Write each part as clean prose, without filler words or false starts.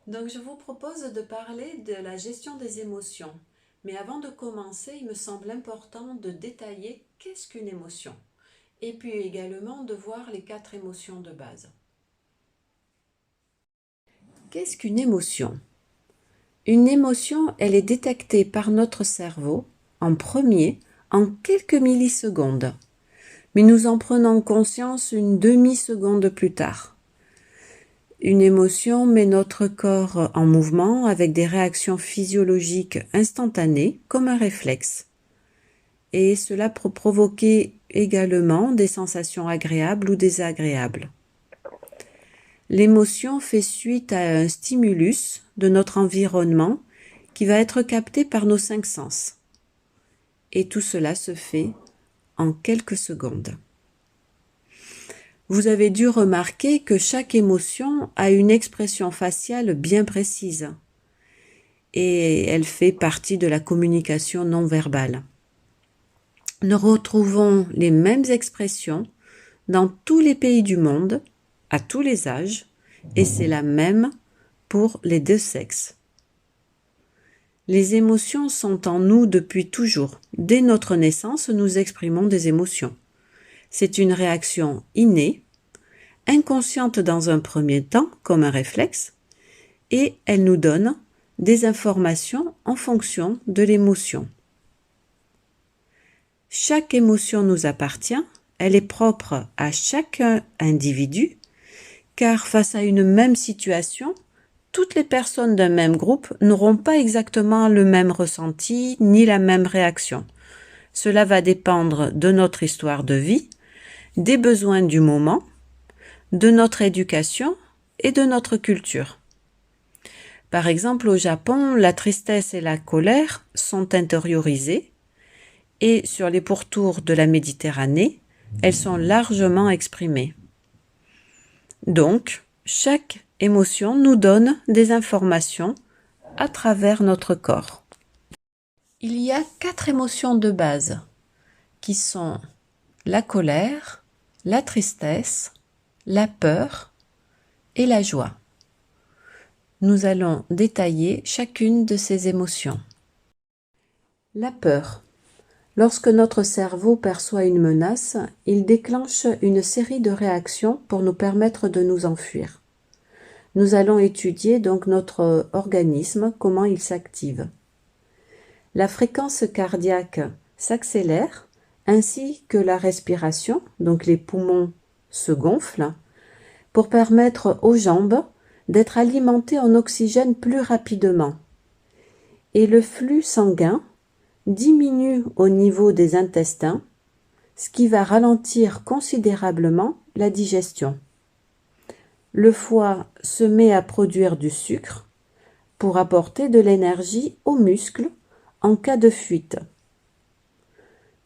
Donc, je vous propose de parler de la gestion des émotions. Mais avant de commencer, il me semble important de détailler qu'est-ce qu'une émotion. Et puis également de voir les 4 émotions de base. Qu'est-ce qu'une émotion? Une émotion, elle est détectée par notre cerveau en premier en quelques millisecondes. Mais nous en prenons conscience une demi-seconde plus tard. Une émotion met notre corps en mouvement avec des réactions physiologiques instantanées comme un réflexe. Et cela peut provoquer également des sensations agréables ou désagréables. L'émotion fait suite à un stimulus de notre environnement qui va être capté par nos 5 sens. Et tout cela se fait en quelques secondes. Vous avez dû remarquer que chaque émotion a une expression faciale bien précise et elle fait partie de la communication non verbale. Nous retrouvons les mêmes expressions dans tous les pays du monde, à tous les âges, et c'est la même pour les deux sexes. Les émotions sont en nous depuis toujours. Dès notre naissance, nous exprimons des émotions. C'est une réaction innée, inconsciente dans un premier temps, comme un réflexe, et elle nous donne des informations en fonction de l'émotion. Chaque émotion nous appartient, elle est propre à chaque individu, car face à une même situation, toutes les personnes d'un même groupe n'auront pas exactement le même ressenti ni la même réaction. Cela va dépendre de notre histoire de vie, des besoins du moment, de notre éducation et de notre culture. Par exemple, au Japon, la tristesse et la colère sont intériorisées et sur les pourtours de la Méditerranée, elles sont largement exprimées. Donc, chaque émotion nous donne des informations à travers notre corps. Il y a 4 émotions de base qui sont la colère, la tristesse, la peur et la joie. Nous allons détailler chacune de ces émotions. La peur. Lorsque notre cerveau perçoit une menace, il déclenche une série de réactions pour nous permettre de nous enfuir. Nous allons étudier donc notre organisme, comment il s'active. La fréquence cardiaque s'accélère ainsi que la respiration, donc les poumons se gonflent, pour permettre aux jambes d'être alimentées en oxygène plus rapidement. Et le flux sanguin diminue au niveau des intestins, ce qui va ralentir considérablement la digestion. Le foie se met à produire du sucre pour apporter de l'énergie aux muscles en cas de fuite.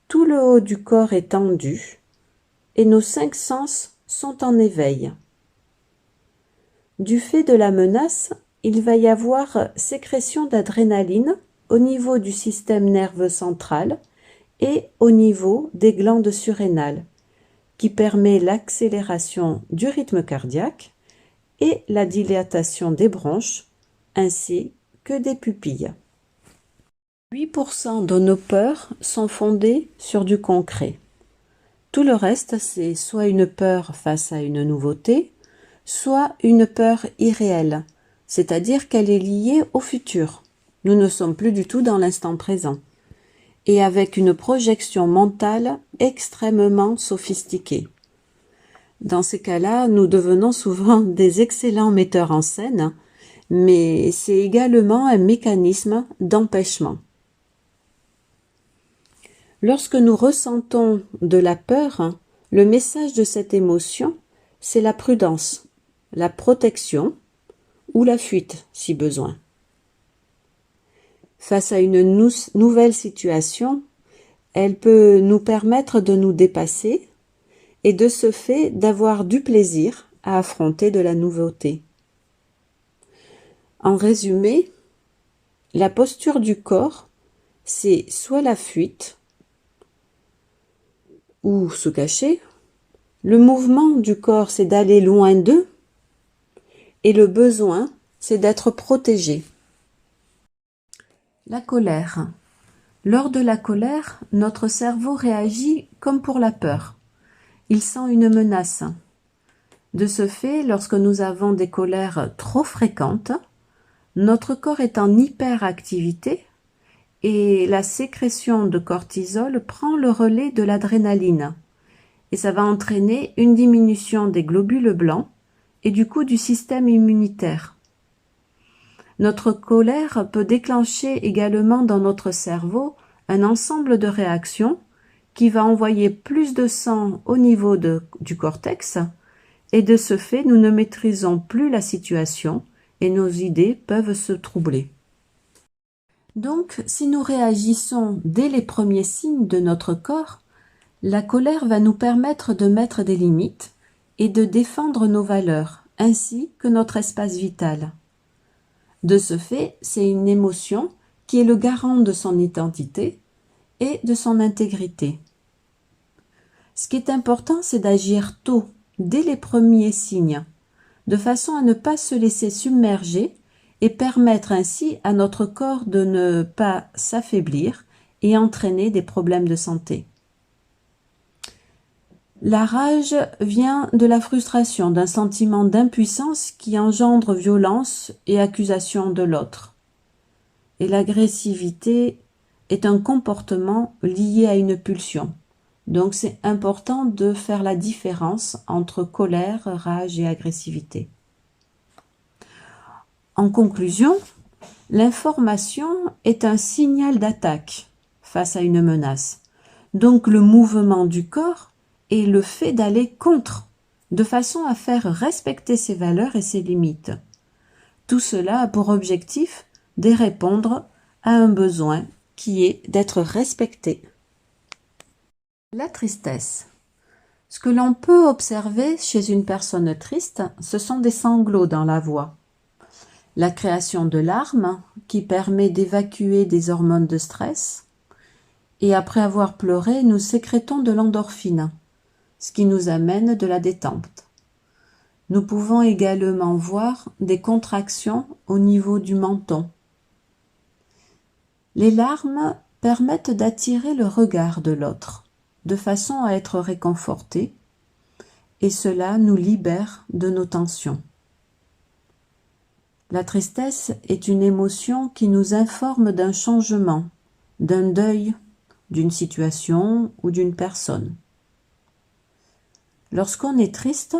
Tout le haut du corps est tendu et nos 5 sens sont en éveil. Du fait de la menace, il va y avoir sécrétion d'adrénaline au niveau du système nerveux central et au niveau des glandes surrénales, qui permet l'accélération du rythme cardiaque et la dilatation des bronches, ainsi que des pupilles. 8% de nos peurs sont fondées sur du concret. Tout le reste, c'est soit une peur face à une nouveauté, soit une peur irréelle, c'est-à-dire qu'elle est liée au futur. Nous ne sommes plus du tout dans l'instant présent. Et avec une projection mentale extrêmement sophistiquée. Dans ces cas-là, nous devenons souvent des excellents metteurs en scène, mais c'est également un mécanisme d'empêchement. Lorsque nous ressentons de la peur, le message de cette émotion, c'est la prudence, la protection ou la fuite si besoin. Face à une nouvelle situation, elle peut nous permettre de nous dépasser et de ce fait d'avoir du plaisir à affronter de la nouveauté. En résumé, la posture du corps, c'est soit la fuite ou se cacher. Le mouvement du corps, c'est d'aller loin d'eux. Et le besoin, c'est d'être protégé. La colère. Lors de la colère, notre cerveau réagit comme pour la peur. Il sent une menace. De ce fait, lorsque nous avons des colères trop fréquentes, notre corps est en hyperactivité et la sécrétion de cortisol prend le relais de l'adrénaline. Et ça va entraîner une diminution des globules blancs et du coup du système immunitaire. Notre colère peut déclencher également dans notre cerveau un ensemble de réactions qui va envoyer plus de sang au niveau du cortex et de ce fait nous ne maîtrisons plus la situation et nos idées peuvent se troubler. Donc si nous réagissons dès les premiers signes de notre corps, la colère va nous permettre de mettre des limites et de défendre nos valeurs, ainsi que notre espace vital. De ce fait, c'est une émotion qui est le garant de son identité et de son intégrité. Ce qui est important, c'est d'agir tôt, dès les premiers signes, de façon à ne pas se laisser submerger et permettre ainsi à notre corps de ne pas s'affaiblir et entraîner des problèmes de santé. La rage vient de la frustration, d'un sentiment d'impuissance qui engendre violence et accusation de l'autre. Et l'agressivité est un comportement lié à une pulsion. Donc c'est important de faire la différence entre colère, rage et agressivité. En conclusion, l'information est un signal d'attaque face à une menace. Donc le mouvement du corps et le fait d'aller contre, de façon à faire respecter ses valeurs et ses limites. Tout cela a pour objectif de répondre à un besoin qui est d'être respecté. La tristesse. Ce que l'on peut observer chez une personne triste, ce sont des sanglots dans la voix. La création de larmes qui permet d'évacuer des hormones de stress. Et après avoir pleuré, nous sécrétons de l'endorphine, ce qui nous amène de la détente. Nous pouvons également voir des contractions au niveau du menton. Les larmes permettent d'attirer le regard de l'autre, de façon à être réconfortés, et cela nous libère de nos tensions. La tristesse est une émotion qui nous informe d'un changement, d'un deuil, d'une situation ou d'une personne. Lorsqu'on est triste,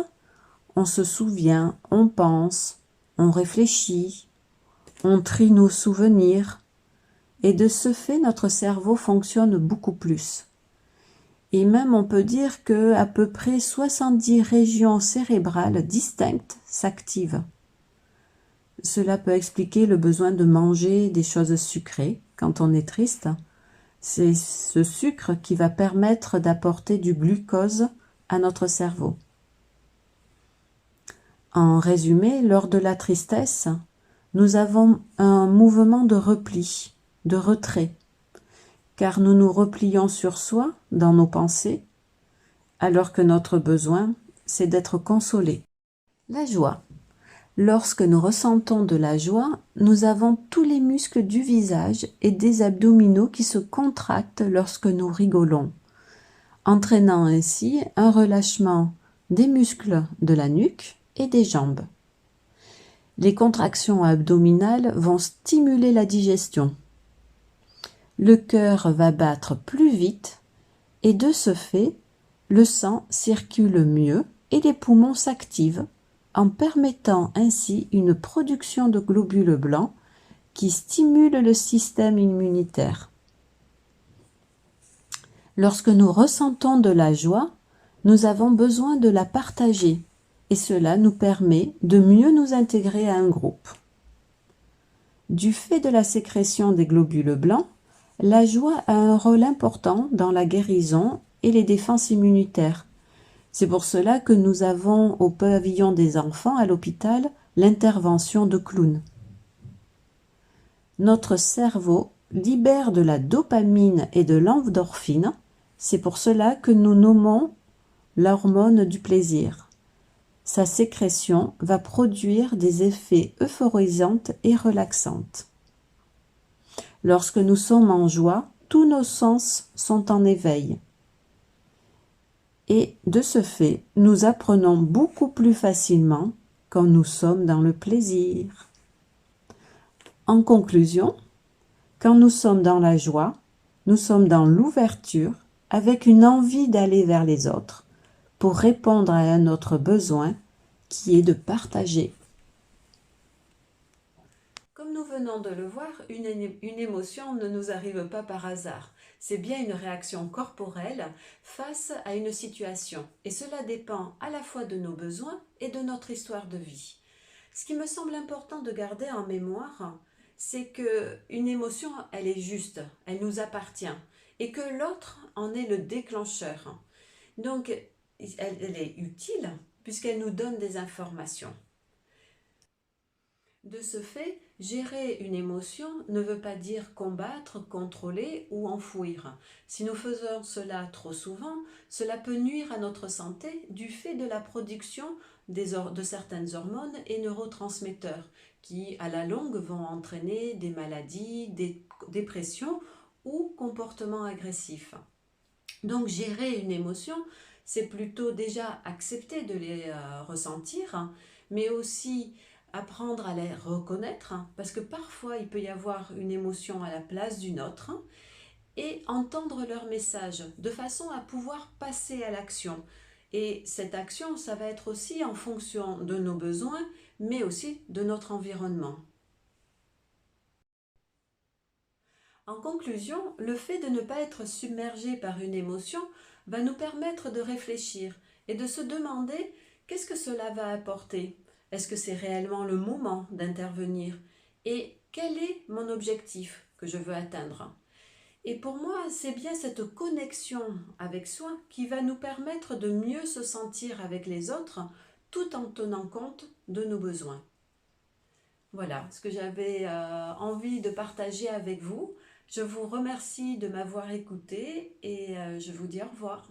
on se souvient, on pense, on réfléchit, on trie nos souvenirs, et de ce fait notre cerveau fonctionne beaucoup plus. Et même on peut dire que à peu près 70 régions cérébrales distinctes s'activent. Cela peut expliquer le besoin de manger des choses sucrées quand on est triste. C'est ce sucre qui va permettre d'apporter du glucose à notre cerveau. En résumé, lors de la tristesse, nous avons un mouvement de repli, de retrait, car nous nous replions sur soi dans nos pensées, alors que notre besoin, c'est d'être consolé. La joie. Lorsque nous ressentons de la joie, nous avons tous les muscles du visage et des abdominaux qui se contractent lorsque nous rigolons, entraînant ainsi un relâchement des muscles de la nuque et des jambes. Les contractions abdominales vont stimuler la digestion. Le cœur va battre plus vite et de ce fait, le sang circule mieux et les poumons s'activent en permettant ainsi une production de globules blancs qui stimulent le système immunitaire. Lorsque nous ressentons de la joie, nous avons besoin de la partager et cela nous permet de mieux nous intégrer à un groupe. Du fait de la sécrétion des globules blancs, la joie a un rôle important dans la guérison et les défenses immunitaires. C'est pour cela que nous avons au pavillon des enfants à l'hôpital l'intervention de clowns. Notre cerveau libère de la dopamine et de l'endorphine, c'est pour cela que nous nommons l'hormone du plaisir. sa sécrétion va produire des effets euphorisants et relaxants. Lorsque nous sommes en joie, tous nos sens sont en éveil. Et de ce fait, nous apprenons beaucoup plus facilement quand nous sommes dans le plaisir. En conclusion, quand nous sommes dans la joie, nous sommes dans l'ouverture avec une envie d'aller vers les autres pour répondre à notre besoin qui est de partager. Comme nous venons de le voir, une émotion ne nous arrive pas par hasard. C'est bien une réaction corporelle face à une situation. Et cela dépend à la fois de nos besoins et de notre histoire de vie. Ce qui me semble important de garder en mémoire, c'est qu'une émotion, elle est juste, elle nous appartient. Et que l'autre en est le déclencheur. Donc, elle est utile puisqu'elle nous donne des informations. De ce fait, gérer une émotion ne veut pas dire combattre, contrôler ou enfouir. Si nous faisons cela trop souvent, cela peut nuire à notre santé du fait de la production de certaines hormones et neurotransmetteurs qui, à la longue, vont entraîner des maladies, des dépressions ou comportements agressifs. Donc, gérer une émotion, c'est plutôt déjà accepter de les ressentir, mais aussi apprendre à les reconnaître, parce que parfois il peut y avoir une émotion à la place d'une autre, et entendre leur message de façon à pouvoir passer à l'action. Et cette action, ça va être aussi en fonction de nos besoins, mais aussi de notre environnement. En conclusion, le fait de ne pas être submergé par une émotion va nous permettre de réfléchir et de se demander qu'est-ce que cela va apporter. Est-ce que c'est réellement le moment d'intervenir? Et quel est mon objectif que je veux atteindre? Et pour moi, c'est bien cette connexion avec soi qui va nous permettre de mieux se sentir avec les autres tout en tenant compte de nos besoins. Voilà ce que j'avais envie de partager avec vous. Je vous remercie de m'avoir écouté et je vous dis au revoir.